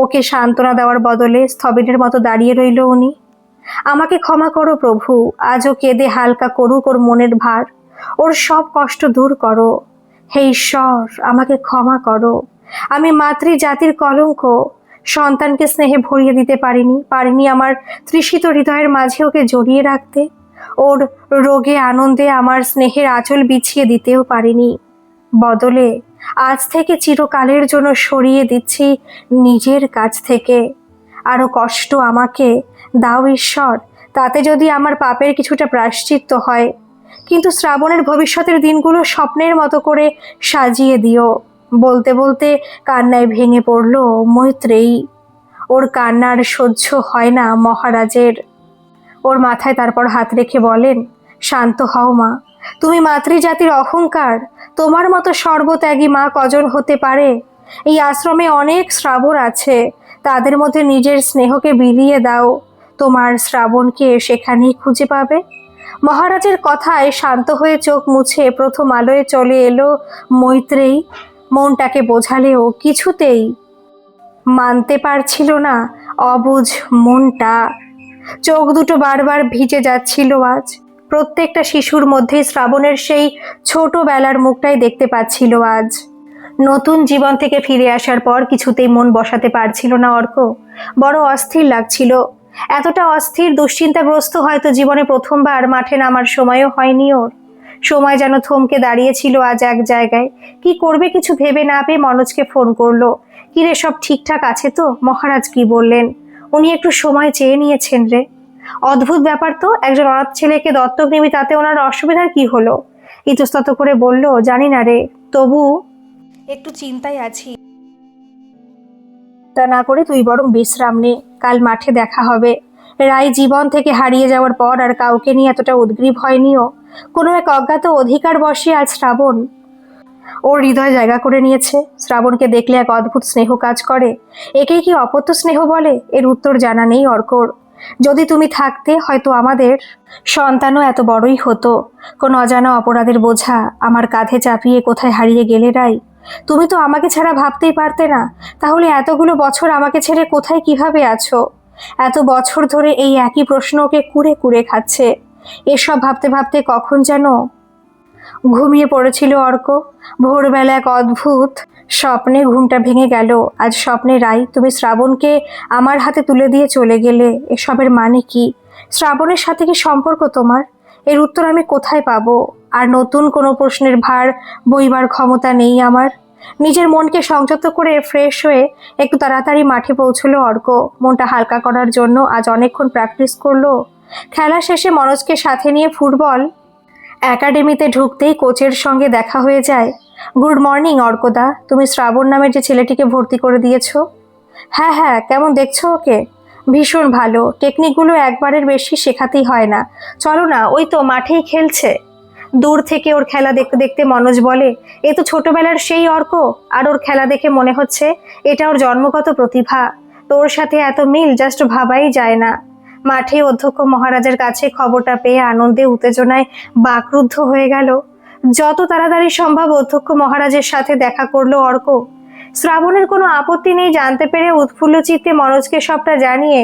ওকে সান্ত্বনা দেওয়ার বদলে স্থবিরের মতো দাঁড়িয়ে রইল উনি। আমাকে ক্ষমা করো প্রভু, আজও কেঁদে হালকা করুক ওর মনের ভার, ওর সব কষ্ট দূর করো। হে ঈশ্বর, আমাকে ক্ষমা করো। আমি মাতৃ জাতির কলঙ্ক। সন্তানকে স্নেহে ভরিয়ে দিতে পারিনি আমার তৃষিত হৃদয়ের মাঝে ওকে জড়িয়ে রাখতে। ওর রোগে আনন্দে আমার স্নেহের আঁচল বিছিয়ে দিতেও পারিনি। বদলে আজ থেকে চিরকালের জন্য সরিয়ে দিচ্ছি নিজের কাছ থেকে। আরো কষ্ট আমাকে দাও ঈশ্বর, তাতে যদি আমার পাপের কিছুটা প্রায়শ্চিত্ত হয়। কিন্তু শ্রাবণের ভবিষ্যতের দিনগুলো স্বপ্নের মতো করে সাজিয়ে দিও। বলতে বলতে কান্নায় ভেঙে পড়ল মৈত্রেয়ী। ওর কান্নার সহ্য হয় না মহারাজের। ওর মাথায় তারপর হাত রেখে বলেন, শান্ত হও মা, তুমি মাতৃজাতির অহংকার। তোমার মতো সর্বত্যাগী মা কজন হতে পারে? এই আশ্রমে অনেক শ্রাবণ আছে, তাদের মধ্যে নিজের স্নেহকে বিলিয়ে দাও, তোমার শ্রাবণকে সেখানেই খুঁজে পাবে। মহারাজের কথায় শান্ত হয়ে চোখ মুছে প্রথম আলোয় চলে এলো মৈত্রেয়ী। মনটাকে বোঝালেও কিছুতেই মানতে পারছিল না অবুঝ মনটা। চোখ দুটো বারবার ভিজে যাচ্ছিল আজ। প্রত্যেকটা শিশুর মধ্যেই শ্রাবণের সেই ছোটবেলার মুখটাই দেখতে পাচ্ছিল আজ। নতুন জীবন থেকে ফিরে আসার পর কিছুতেই মন বসাতে পারছিল না অর্ক। বড় অস্থির লাগছিল। এতটা অস্থির দুশ্চিন্তাগ্রস্ত হয়তো জীবনে প্রথমবার মাঠে নামার সময়ও হয়নি ওর। সময় যেন থমকে দাঁড়িয়েছিল আজ এক জায়গায়। কি করবে কিছু ভেবে না পেয়ে মনোজকে ফোন করলো। কিরে, সব ঠিকঠাক আছে তো? মহারাজ কি বললেন? উনি একটু সময় চেয়ে নিয়েছেন রে। অদ্ভুত ব্যাপার তো, একজন অনাথ ছেলেকে দত্তক নিবি, তাতে ওনার অসুবিধার কি হলো? ইতস্তত করে বলল, জানি না রে, তবু একটু চিন্তায় আছি। তা না করে তুই বরং বিশ্রাম নে, কাল মাঠে দেখা হবে। রায় জীবন থেকে হারিয়ে যাওয়ার পর আর কাউকে নিয়ে এতটা উদ্গ্রীব হয়নিও। কোনো এক অজ্ঞাত অধিকার বশে আজ শ্রাবণ ওর হৃদয় জায়গা করে নিয়েছে। শ্রাবণকে দেখলে এক অদ্ভুত স্নেহ কাজ করে। একেই কি অপত্য স্নেহ বলে? এর উত্তর জানা নেই অর্কর। যদি তুমি থাকতে হয়তো আমাদের সন্তানও এত বড়ই হতো। কোন অজানা অপরাধের বোঝা আমার কাঁধে চাপিয়ে কোথায় হারিয়ে গেলে রাই? তুমি তো আমাকে ছাড়া ভাবতেই পারতে না। তাহলে এতগুলো বছর আমাকে ছেড়ে কোথায় কিভাবে আছো? এত বছর ধরে এই একই প্রশ্ন ওকে কুরে কুরে খাচ্ছে। এসব ভাবতে ভাবতে কখন যেন ঘুমিয়ে পড়েছিল অর্ক। ভোরবেলা এক অদ্ভুত স্বপ্নে ঘুমটা ভেঙে গেল। আজ স্বপ্নে রাই তুমি শ্রাবণকে আমার হাতে তুলে দিয়ে চলে গেলে। এসবের মানে কি? শ্রাবণের সাথে কি সম্পর্ক তোমার? এর উত্তর আমি কোথায় পাবো? আর নতুন কোনো প্রশ্নের ভার বইবার ক্ষমতা নেই আমার। নিজের মনকে সংযত করে ফ্রেশ হয়ে একটু তাড়াতাড়ি মাঠে পৌঁছলো অর্ক। মনটা হালকা করার জন্য আজ অনেকক্ষণ প্র্যাকটিস করলো। খেলা শেষে মনোজকে সাথে নিয়ে ফুটবল একাডেমিতে ঢুকতেই কোচের সঙ্গে দেখা হয়ে যায়। গুড মর্নিং অর্কদা, তুমি শ্রাবণ নামের যে ছেলেটিকে ভর্তি করে দিয়েছো? হ্যাঁ হ্যাঁ, কেমন দেখছো ওকে? ভীষণ ভালো, টেকনিকগুলো একবারের বেশি শেখাতেই হয় না। চলো না, ওই তো মাঠেই খেলছে। দূর থেকে ওর খেলা দেখতে দেখতে মনোজ বলে, এ তো ছোটবেলার সেই অর্ক। আর ওর খেলা দেখে মনে হচ্ছে এটা ওর জন্মগত প্রতিভা। তোর সাথে এত মিল জাস্ট ভাবাই যায় না। মাঠে অধ্যক্ষ মহারাজের কাছে খবরটা পেয়ে আনন্দে উত্তেজনায় বাকরুদ্ধ হয়ে গেল। যত তাড়াতাড়ি সম্ভব অধ্যক্ষ মহারাজের সাথে দেখা করলো অর্ক। শ্রাবণের কোনো আপত্তি নেই জানতে পেরে উৎফুল্ল চিত্তে মনোজকে সবটা জানিয়ে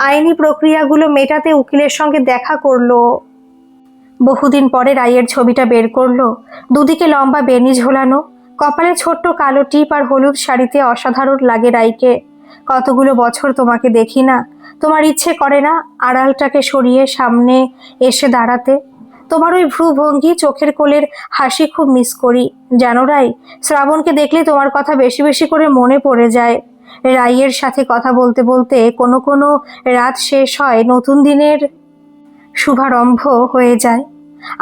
আইনি প্রক্রিয়াগুলো মেটাতে উকিলের সঙ্গে দেখা করলো। বহুদিন পরে রায়ের ছবিটা বের করলো। দুদিকে লম্বা বেনি ঝোলানো, কপালে ছোট্ট কালো টিপ আর হলুদ শাড়িতে অসাধারণ লাগে রাইকে। কতগুলো বছর তোমাকে দেখি না, তোমার ইচ্ছে করে না আড়ালটাকে সরিয়ে সামনে এসে দাঁড়াতে? তোমার ওই ভ্রুভঙ্গি, চোখের কোলের হাসি খুব মিস করি। জানো রাই, শ্রাবণকে দেখলে তোমার কথা বেশি বেশি করে মনে পড়ে যায়। রাইয়ের সাথে কথা বলতে বলতে কোনো কোনো রাত শেষ হয়, নতুন দিনের শুভারম্ভ হয়ে যায়।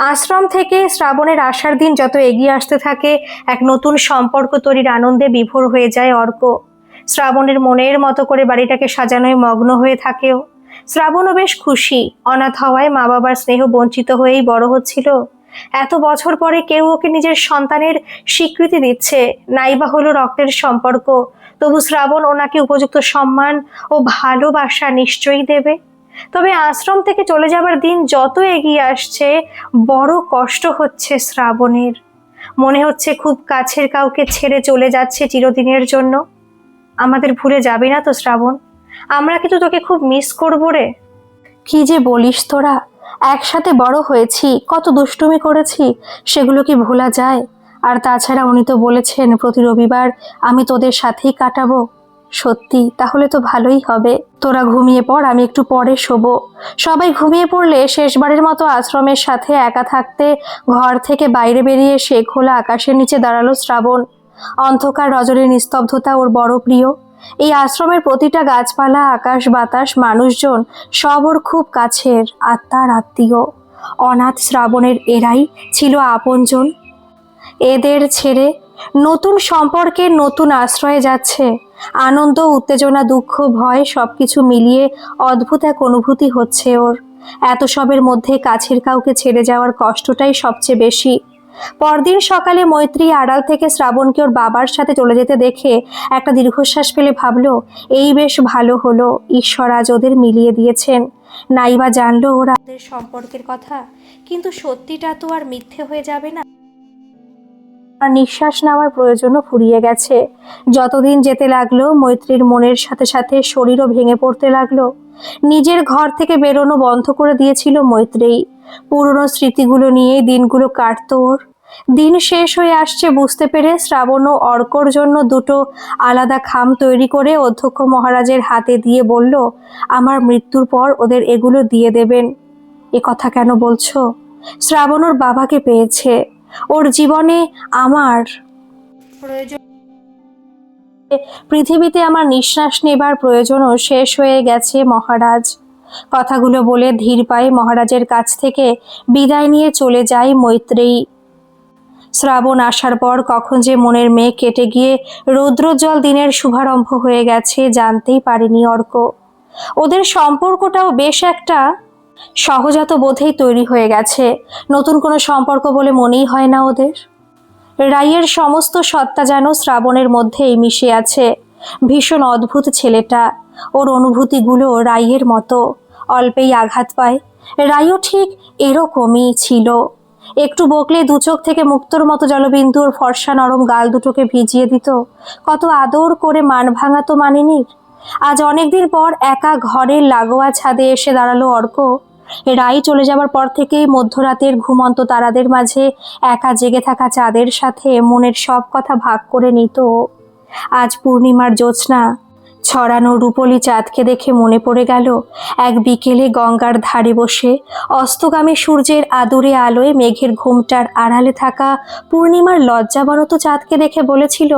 আশ্রম থেকে শ্রাবণের আসার দিন যত এগিয়ে আসতে থাকে, এক নতুন সম্পর্ক তৈরির আনন্দে বিভোর হয়ে যায় অর্ক। শ্রাবণের মনের মতো করে বাড়িটাকে সাজানোয় মগ্ন হয়ে থাকেও। শ্রাবণও বেশ খুশি, অনাথ হওয়ায় মা বাবার স্নেহ বঞ্চিত হয়েই বড় হচ্ছিল। এত বছর পরে কেউ ওকে নিজের সন্তানের স্বীকৃতি দিচ্ছে, নাইবা হলো রক্তের সম্পর্ক, তবু শ্রাবণ ওনাকে উপযুক্ত সম্মান ও ভালোবাসা নিশ্চয়ই দেবে। তবে আশ্রম থেকে চলে যাবার দিন যত এগিয়ে আসছে, বড় কষ্ট হচ্ছে শ্রাবণের। মনে হচ্ছে খুব কাছের কাউকে ছেড়ে চলে যাচ্ছে চিরদিনের জন্য। আমাদের ভুলে যাবি না তো শ্রাবণ? আমরা কিন্তু তোকে খুব মিস করবো রে। কি যে বলিস তোরা, একসাথে বড় হয়েছি, কত দুষ্টুমি করেছি, সেগুলো কি ভোলা যায়? আর তাছাড়া উনি তো বলেছেন প্রতি রবিবার আমি তোদের সাথেই কাটাবো। সত্যি? তাহলে তো ভালোই হবে। তোরা ঘুমিয়ে পড়, আমি একটু পরে শোবো। সবাই ঘুমিয়ে পড়লে শেষবারের মতো আশ্রমের সাথে একা থাকতে ঘর থেকে বাইরে বেরিয়ে এসে খোলা আকাশের নিচে দাঁড়ালো শ্রাবণ। অন্ধকার রজনীর নিস্তব্ধতা ওর বড় প্রিয়। এই আশ্রমের প্রতিটা গাছপালা, আকাশ বাতাস, মানুষজন সব ওর খুব কাছের আত্মার আত্মীয়। অনাথ শ্রাবণের এরাই ছিল আপনজন। এদের ছেড়ে নতুন সম্পর্কের নতুন আশ্রয়ে যাচ্ছে। আনন্দ, উত্তেজনা, দুঃখ, ভয় সবকিছু মিলিয়ে অদ্ভুত এক অনুভূতি হচ্ছে ওর। এত সবের মধ্যে কাছের কাউকে ছেড়ে যাওয়ার কষ্টটাই সবচেয়ে বেশি। পরদিন সকালে মৈত্রী আড়াল থেকে শ্রাবণকে ওর বাবার সাথে চলে যেতে দেখে একটা দীর্ঘশ্বাস ফেলে ভাবলো, এই বেশ ভালো হলো, ঈশ্বর আজ ওদের মিলিয়ে দিয়েছেন। নাইবা জানলো ওরা ওদের সম্পর্কের কথা, কিন্তু সত্যিটা তো আর মিথ্যে হয়ে যাবে না। আর নিঃশ্বাস নেওয়ার প্রয়োজনও ফুরিয়ে গেছে। যতদিন যেতে লাগলো, মৈত্রীর মনের সাথে সাথে শরীরও ভেঙে পড়তে লাগলো। নিজের ঘর থেকে বেরোনো বন্ধ করে দিয়েছিল মৈত্রী। পুরনো স্মৃতিগুলো নিয়ে দিনগুলো কাটতো ওর। দিন শেষ হয়ে আসছে বুঝতে পেরে শ্রাবণ ও অর্কর জন্য দুটো আলাদা খাম তৈরি করে অধ্যক্ষ মহারাজের হাতে দিয়ে বলল, আমার মৃত্যুর পর ওদের এগুলো দিয়ে দেবেন। এ কথা কেন বলছো? শ্রাবণ ওর বাবাকে পেয়েছে। ওর জীবনে আমার প্রয়োজন, পৃথিবীতে আমার নিঃশ্বাস নেবার প্রয়োজনও শেষ হয়ে গেছে মহারাজ। কথাগুলো বলে ধীর পায়ে মহারাজের কাছ থেকে বিদায় নিয়ে চলে যায় মৈত্রেয়ী। শ্রাবণ আসার পর কখন যে মনের মেঘ কেটে গিয়ে রৌদ্রোজ্জ্বল দিনের শুভারম্ভ হয়ে গেছে জানতেই পারেনি অর্ক। ওদের সম্পর্কটাও বেশ একটা সহজাত বোধেই তৈরি হয়ে গেছে, নতুন কোনো সম্পর্ক বলে মনেই হয় না ওদের। রাইয়ের সমস্ত সত্তা যেন শ্রাবণের মধ্যেই মিশে আছে। ভীষণ অদ্ভুত ছেলেটা, ওর অনুভূতিগুলো রাইয়ের মতো, অল্পেই আঘাত পায়। রাইও ঠিক এরকমই ছিল। একটু বকলে দু চোখ থেকে মুক্তোর মতো জলবিন্দু ওর ফর্সা নরম গাল দুটোকে ভিজিয়ে দিত। কত আদর করে মান ভাঙাতো মানিনীর। আজ অনেকদিন পর একা ঘরের লাগোয়া ছাদে এসে দাঁড়ালো অর্ক। রাই চলে যাবার পর থেকেই মধ্যরাতের ঘুমন্ত তারাদের মাঝে একা জেগে থাকা চাঁদের সাথে মনের সব কথা ভাগ করে নিত। আজ পূর্ণিমার জ্যোৎস্না ছড়ানো রূপলি চাঁদকে দেখে মনে পড়ে গেল এক বিকেলে গঙ্গার ধারে বসে অস্তগামী সূর্যের আদুরে আলোয় মেঘের ঘুমটার আড়ালে থাকা পূর্ণিমার লজ্জাবনত চাঁদকে দেখে বলেছিল,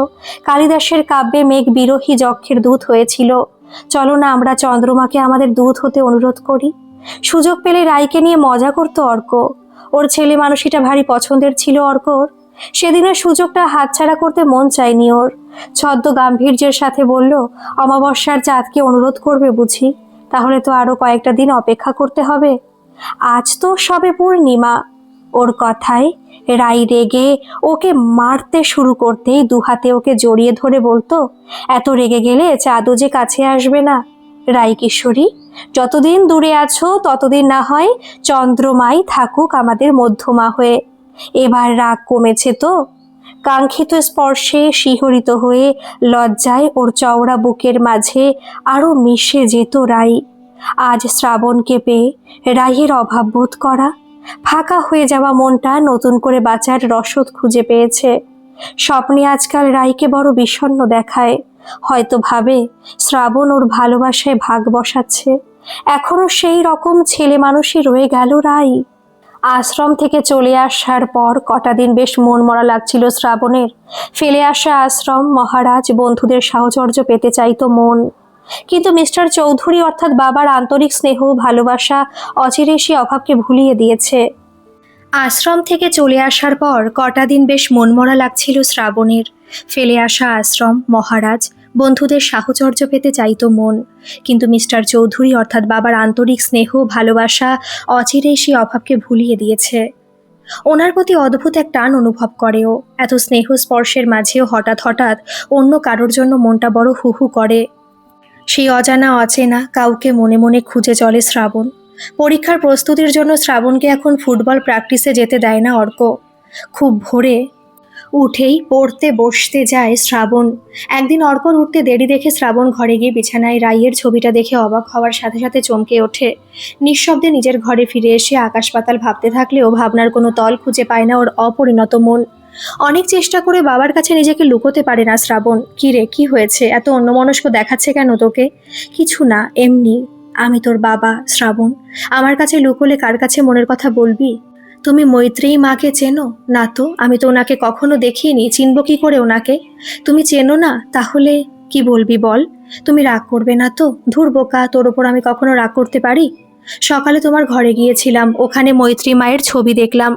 কালিদাসের কাব্যে মেঘ বিরহী যক্ষের দূত হয়েছিল, চলো না আমরা চন্দ্রমাকে আমাদের দূত হতে অনুরোধ করি। সুযোগ পেলে রাইকে নিয়ে মজা করতো অর্ক। ওর ছেলে মানুষীটা ভারী পছন্দের ছিল অর্কর। সেদিনের সুযোগটা হাতছাড়া করতে মন চায়নি ওর। ছদ্ম গাম্ভীর্যের সাথে বলল, অমাবস্যার চাঁদকে অনুরোধ করবে বুঝি? তাহলে তো আরো কয়েকটা দিন অপেক্ষা করতে হবে। আজ তো সবে পূর্ণিমা। ওর কথায় রাই রেগে ওকে মারতে শুরু করতেই দুহাতে ওকে জড়িয়ে ধরে বলতো, এত রেগে গেলে চাঁদও যে কাছে আসবে না। রাই কিশোরী, যতদিন দূরে আছো ততদিন না হয় চন্দ্রমাই থাকুক আমাদের মধ্যমা হয়ে। এবার রাগ কমেছে তো? কাঙ্ক্ষিত স্পর্শে শিহরিত হয়ে লজ্জায় ওর চওড়া বুকের মাঝে আরো মিশে যেত রাই। আজ শ্রাবণকে পেয়ে রাইয়ের অভাব বোধ করা, ফাঁকা হয়ে যাওয়া মনটা নতুন করে বাঁচার রসদ খুঁজে পেয়েছে। স্বপ্নে আজকাল রাইকে বড় বিষণ্ণ দেখায়। হয়তো ভাবে শ্রাবণ ওর ভালোবাসায় ভাগ বসাচ্ছে। এখনো সেই রকম ছেলে মানুষই রয়ে গেল রাই। আশ্রম থেকে চলে আসার পর কটা দিন বেশ মনমরা লাগছিল শ্রাবণের। ফেলে আসা আশ্রম, মহারাজ, বন্ধুদের সাহচর্য পেতে চাইতো মন। কিন্তু মিস্টার চৌধুরী অর্থাৎ বাবার আন্তরিক স্নেহ ভালোবাসা অচিরেই সে অভাবকে ভুলিয়ে দিয়েছে। আশ্রম থেকে চলে আসার পর কটা দিন বেশ মনমরা লাগছিল শ্রাবণের। ফেলে আসা আশ্রম, মহারাজ, বন্ধুদের সাহচর্য পেতে চাইতো মন। কিন্তু মিস্টার চৌধুরী অর্থাৎ বাবার আন্তরিক স্নেহ ভালোবাসা অচিরেই সে অভাবকে ভুলিয়ে দিয়েছে। ওনার প্রতি অদ্ভুত এক টান অনুভব করেও। এত স্নেহ স্পর্শের মাঝেও হঠাৎ হঠাৎ অন্য কারোর জন্য মনটা বড় হু হু করে। সেই অজানা অচেনা কাউকে মনে মনে খুঁজে চলে শ্রাবণ। পরীক্ষার প্রস্তুতির জন্য শ্রাবণকে এখন ফুটবল প্র্যাকটিসে যেতে দেয় না অর্ক। খুব ভোরে উঠেই পড়তে বসতে যায় শ্রাবণ। একদিন অর্কর উঠতে দেরি দেখে শ্রাবণ ঘরে গিয়ে বিছানায় রাইয়ের ছবিটা দেখে অবাক হওয়ার সাথে সাথে চমকে ওঠে। নিঃশব্দে নিজের ঘরে ফিরে এসে আকাশ পাতাল ভাবতে থাকলেও ভাবনার কোনো তল খুঁজে পায় না ওর অপরিণত মন। অনেক চেষ্টা করে বাবার কাছে নিজেকে লুকোতে পারে না শ্রাবণ। কি রে, কি হয়েছে? এত অন্যমনস্ক দেখাচ্ছে কেন তোকে? কিছু না, এমনি। আমি তোর বাবা শ্রাবণ। আমার কাছে লুকোলে কার কাছে মনের কথা বলবি? তুমি মৈত্রেয়ী মাকে চেনো? না তো, আমি তো ওনাকে কখনো দেখিনি, চিনব কি করে ওনাকে? তুমি চেনো না? তাহলে কি বলবি বল? তুমি রাগ করবে না তো? ধুর বোকা, তোর ওপর আমি কখনো রাগ করতে পারি? সকালে তোমার ঘরে গিয়েছিলাম, ওখানে মৈত্রী মায়ের ছবি দেখলাম।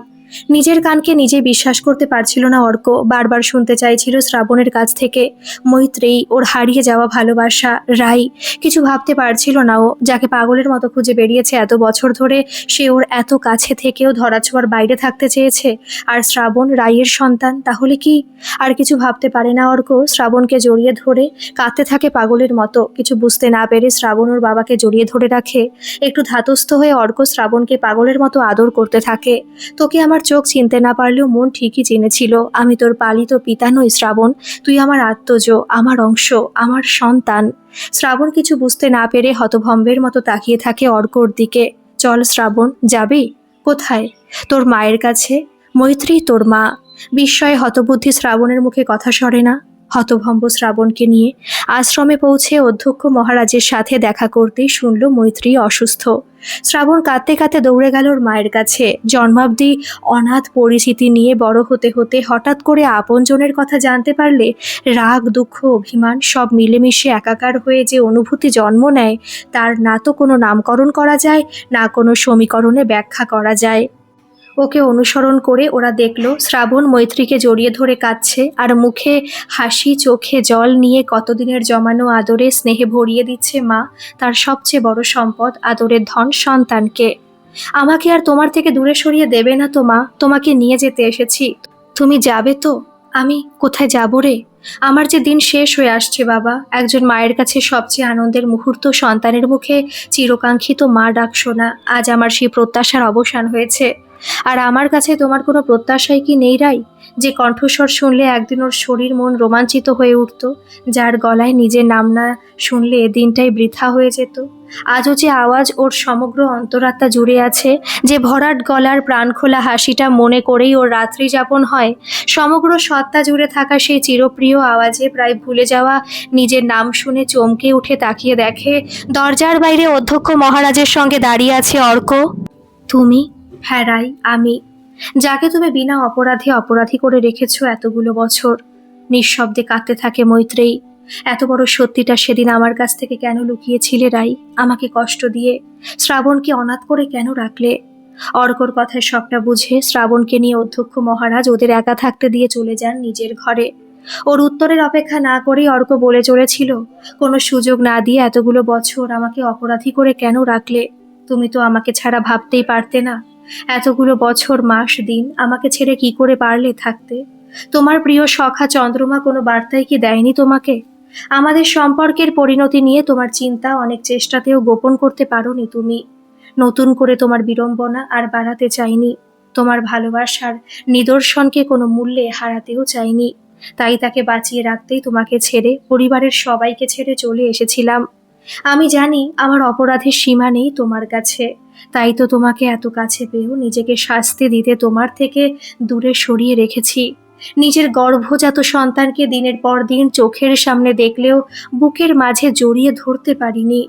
নিজের কানকে নিজে বিশ্বাস করতে পারছিল না অর্ক। বারবার শুনতে চাইছিল শ্রাবণের কাছ থেকে মৈত্রেয়ী, ওর হারিয়ে যাওয়া ভালোবাসা, রাই। কিছু ভাবতে পারছিল না ও, যাকে পাগলের মতো খুঁজে বেরিয়েছে এত বছর ধরে। সে ওর এত কাছে থেকেও ধরাছোঁয়ার বাইরে থাকতে চেয়েছে। আর শ্রাবণ রাইয়ের সন্তান, তাহলে কি? আর কিছু ভাবতে পারে না অর্ক। শ্রাবণকে জড়িয়ে ধরে কাঁদতে থাকে পাগলের মতো। কিছু বুঝতে না পেরে শ্রাবণ ওর বাবাকে জড়িয়ে ধরে রাখে। একটু ধাতস্থ হয়ে অর্ক শ্রাবণকে পাগলের মতো আদর করতে থাকে। তোকে আমার চোখ চিনতে না পারলেও মন ঠিকই চিনেছিল। আমি তোর পালিত পিতা নই শ্রাবণ। তুই আমার আত্মজ, আমার অংশ, আমার সন্তান। শ্রাবণ কিছু বুঝতে না পেরে হতভম্বের মতো তাকিয়ে থাকে অর্কর দিকে। চল শ্রাবণ, যাবি? কোথায়? তোর মায়ের কাছে। মৈত্রী তোর মা। বিস্ময়ে হতবুদ্ধি শ্রাবণের মুখে কথা সরে না। হতভম্ব শ্রাবণকে নিয়ে আশ্রমে পৌঁছে অধ্যক্ষ মহারাজের সাথে দেখা করতেই শুনল মৈত্রী অসুস্থ। শ্রাবণ কাঁদতে কাঁদতে দৌড়ে গেল ওর মায়ের কাছে। জন্মাবধি অনাথ পরিচিতি নিয়ে বড় হতে হতে হঠাৎ করে আপনজনের কথা জানতে পারলে রাগ, দুঃখ, অভিমান সব মিলেমিশে একাকার হয়ে যে অনুভূতি জন্ম নেয়, তার না তো কোনো নামকরণ করা যায়, না কোনো সমীকরণে ব্যাখ্যা করা যায়। ওকে অনুসরণ করে ওরা দেখল শ্রাবণ মৈত্রীকে জড়িয়ে ধরে কাঁদছে, আর মুখে হাসি, চোখে জল নিয়ে কতদিনের জমানো আদরে স্নেহে ভরিয়ে দিচ্ছে মা, তার সবচেয়ে বড় সম্পদ, আদরের ধন সন্তানকে। আমাকে আর তোমার থেকে দূরে সরিয়ে দেবে না তো মা? তোমাকে নিয়ে যেতে এসেছি, তুমি যাবে তো? আমি কোথায় যাব রে? আমার যে দিন শেষ হয়ে আসছে বাবা। একজন মায়ের কাছে সবচেয়ে আনন্দের মুহূর্ত সন্তানের মুখে চিরকাঙ্ক্ষিত মা ডাক শোনা। আজ আমার সেই প্রত্যাশার অবসান হয়েছে। আর আমার কাছে তোমার কোনো প্রত্যাশাই কি নেই রাই? যে কণ্ঠস্বর শুনলে একদিন ওর শরীর মন রোমাঞ্চিত হয়ে উঠত, যার গলায় নিজের নাম না শুনলে দিনটাই বৃথা হয়ে যেত। আজও যে আওয়াজ ওর সমগ্র অন্তরাত্মা জুড়ে আছে, যে ভরাট গলার প্রাণখোলা হাসিটা মনে করেই ওর রাত্রি যাপন হয়, সমগ্র সত্তা জুড়ে থাকা সেই চিরপ্রিয় আওয়াজে প্রায় ভুলে যাওয়া নিজের নাম শুনে চমকে উঠে তাকিয়ে দেখে দরজার বাইরে অধ্যক্ষ মহারাজের সঙ্গে দাঁড়িয়ে আছে অর্ক। তুমি? হ্যাঁ রাই, আমি। যাকে তুমি বিনা অপরাধে অপরাধী করে রেখেছো এতগুলো বছর। নিঃশব্দে কাঁদতে থাকে মৈত্রেয়ী। এত বড় সত্যিটা সেদিন আমার কাছ থেকে কেন লুকিয়েছিলে রাই? আমাকে কষ্ট দিয়ে শ্রাবণকে অনাথ করে কেন রাখলে? অর্কর কথায় সবটা বুঝে শ্রাবণকে নিয়ে অধ্যক্ষ মহারাজ ওদের একা থাকতে দিয়ে চলে যান নিজের ঘরে। ওর উত্তরের অপেক্ষা না করেই অর্ক বলে চলেছিল, কোনো সুযোগ না দিয়ে এতগুলো বছর আমাকে অপরাধী করে কেন রাখলে? তুমি তো আমাকে ছাড়া ভাবতেই পারতে না। এতগুলো বছর, মাস, দিন আমাকে ছেড়ে কি করে পারলে থাকতে? তোমার প্রিয় সখা চন্দ্রমা কোনো বার্তাই কি দেয়নি তোমাকে? আমাদের সম্পর্কের পরিণতি নিয়ে তোমার চিন্তা অনেক চেষ্টাতেও গোপন করতে পারোনি তুমি। নতুন করে তোমার বিড়ম্বনা আর বাড়াতে চাইনি। তোমার ভালোবাসার নিদর্শনকে কোনো মূল্যে হারাতেও চাইনি। তাই তাকে বাঁচিয়ে রাখতেই তোমাকে ছেড়ে, পরিবারের সবাইকে ছেড়ে চলে এসেছিলাম। আমি জানি আমার অপরাধের সীমা নেই তোমার কাছে। তাই তো তোমাকে এত কাছে পেয়েও নিজেকে শাস্তি দিতে তোমার থেকে দূরে সরিয়ে রেখেছি। নিজের গর্ভজাত সন্তানকে দিনের পর দিন চোখের সামনে দেখলেও বুকের মাঝে জড়িয়ে ধরতে পারিনি।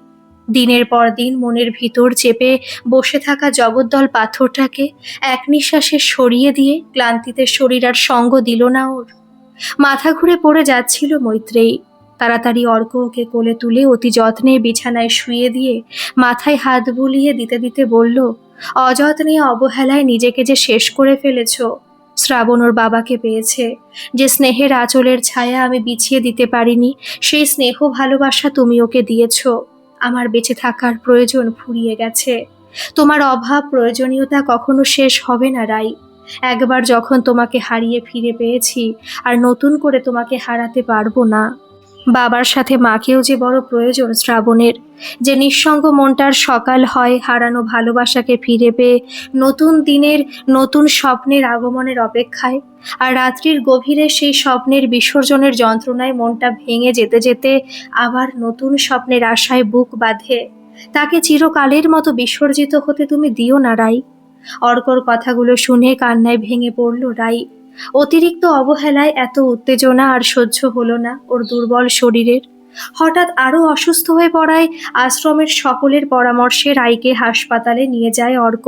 দিনের পর দিন মনের ভিতর চেপে বসে থাকা জগদ্দল পাথরটাকে এক নিঃশ্বাসে সরিয়ে দিয়ে ক্লান্তিতে শরীর আর সঙ্গ দিল না ওর। মাথা ঘুরে পড়ে যাচ্ছিল মৈত্রেয়ী। তাড়াতাড়ি অর্ক ওকে কোলে তুলে অতি যত্নে বিছানায় শুইয়ে দিয়ে মাথায় হাত বুলিয়ে দিতে দিতে বলল, অযত্নে অবহেলায় নিজেকে যে শেষ করে ফেলেছ। শ্রাবণ ওর বাবাকে পেয়েছে, যে স্নেহের আঁচলের ছায়া আমি বিছিয়ে দিতে পারিনি, সেই স্নেহ ভালোবাসা তুমি ওকে দিয়েছ। আমার বেঁচে থাকার প্রয়োজন ফুরিয়ে গেছে। তোমার অভাব প্রয়োজনীয়তা কখনো শেষ হবে না রাই। একবার যখন তোমাকে হারিয়ে ফিরে পেয়েছি, আর নতুন করে তোমাকে হারাতে পারবো না। বাবার সাথে মাকেও যে বড় প্রয়োজন শ্রাবণের, যে নিঃসঙ্গ মনটার সকাল হয় হারানো ভালোবাসাকে ফিরে পেয়ে নতুন দিনের নতুন স্বপ্নের আগমনের অপেক্ষায়, আর রাত্রির গভীরে সেই স্বপ্নের বিসর্জনের যন্ত্রণায় মনটা ভেঙে যেতে যেতে আবার নতুন স্বপ্নের আশায় বুক বাঁধে। তাকে চিরকালের মতো বিসর্জিত হতে তুমি দিও না রাই। অর্কর কথাগুলো শুনে কান্নায় ভেঙে পড়ল রাই। অতিরিক্ত অবহেলায় এত উত্তেজনা আর সহ্য হলো না ওর দুর্বল শরীরের। হঠাৎ আরো অসুস্থ হয়ে পড়ায় আশ্রমের সকলের পরামর্শে রাইকে হাসপাতালে নিয়ে যায় অর্ক।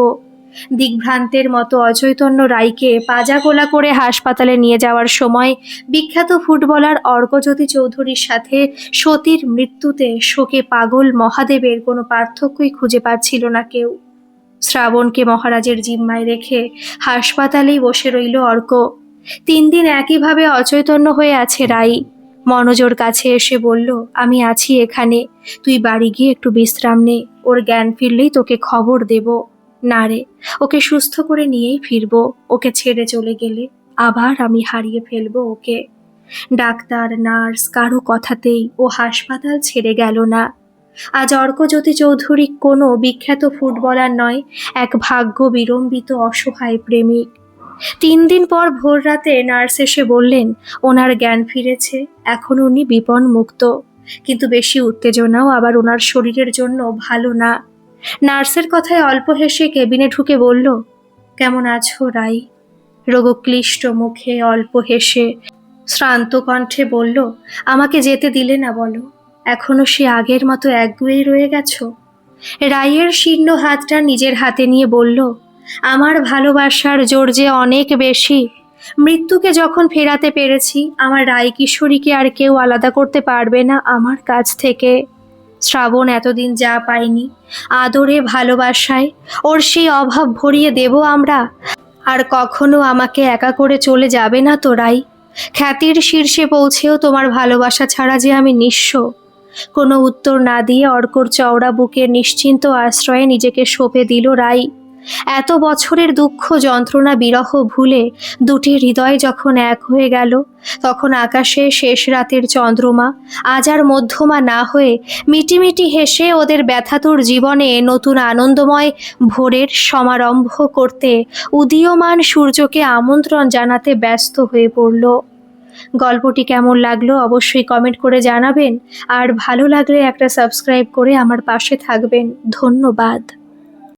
দিগ্ভ্রান্তের মতো অচৈতন্য রাইকে পাজাগোলা করে হাসপাতালে নিয়ে যাওয়ার সময় বিখ্যাত ফুটবলার অর্কজ্যোতি চৌধুরীর সাথে সতীর মৃত্যুতে শোকে পাগল মহাদেবের কোনো পার্থক্যই খুঁজে পাচ্ছিল না কেউ। শ্রাবণকে মহারাজের জিম্মায় রেখে হাসপাতালেই বসে রইল অর্ক। 3 দিন একইভাবে অচৈতন্য হয়ে আছে রাই। মনোজর কাছে এসে বলল, আমি আছি এখানে, তুই বাড়ি গিয়ে একটু বিশ্রাম নে, ওর জ্ঞান ফিরলেই তোকে খবর দেব। না রে, ওকে সুস্থ করে নিয়েই ফিরবো। ওকে ছেড়ে চলে গেলে আবার আমি হারিয়ে ফেলবো ওকে। ডাক্তার নার্স কারো কথাতেই ও হাসপাতাল ছেড়ে গেল না। আজ অর্কজ্যোতি চৌধুরী কোনো বিখ্যাত ফুটবলার নয়, এক ভাগ্য বিড়ম্বিত অসহায় প্রেমিক। 3 দিন পর ভোর রাতে নার্স এসে বললেন ওনার জ্ঞান ফিরেছে, এখন উনি বিপন মুক্ত, কিন্তু বেশি উত্তেজনাও আবার ওনার শরীরের জন্য ভালো না। নার্সের কথায় অল্প হেসে কেবিনে ঢুকে বলল, কেমন আছো রাই? রোগক্লিষ্ট মুখে অল্প হেসে শ্রান্ত কণ্ঠে বলল, আমাকে যেতে দিলে না বলো? এখনো সে আগের মতো একগুঁয়েই রয়ে গেছো? রাইয়ের শীর্ণ হাতটা নিজের হাতে নিয়ে বলল, আমার ভালোবাসার জোর যে অনেক বেশি। মৃত্যুকে যখন ফেরাতে পেরেছি, আমার রাই কিশোরীকে আর কেউ আলাদা করতে পারবে না আমার কাছ থেকে। শ্রাবণ এতদিন যা পাইনি, আদরে ভালোবাসায় ওর সেই অভাব ভরিয়ে দেব আমরা। আর কখনো আমাকে একা করে চলে যাবে না তো রাই? খ্যাতির শীর্ষে পৌঁছেও তোমার ভালোবাসা ছাড়া যে আমি নিঃস্ব। কোনো উত্তর না দিয়ে অর্কর চওড়া বুকের নিশ্চিন্ত আশ্রয়ে নিজেকে সঁপে দিল রাই। এত বছরের দুঃখ যন্ত্রণা বিরহ ভুলে দুটি হৃদয় যখন এক হয়ে গেল, তখন আকাশে শেষ রাতের চন্দ্রমা আজ আর মধ্যমা না হয়ে মিটিমিটি হেসে ওদের ব্যথাতুর জীবনে নতুন আনন্দময় ভোরের সমারম্ভ করতে উদীয়মান সূর্যকে আমন্ত্রণ জানাতে ব্যস্ত হয়ে পড়ল। গল্পটি কেমন লাগলো অবশ্যই কমেন্ট করে জানাবেন, আর ভালো লাগলে একটা সাবস্ক্রাইব করে আমার পাশে থাকবেন। ধন্যবাদ।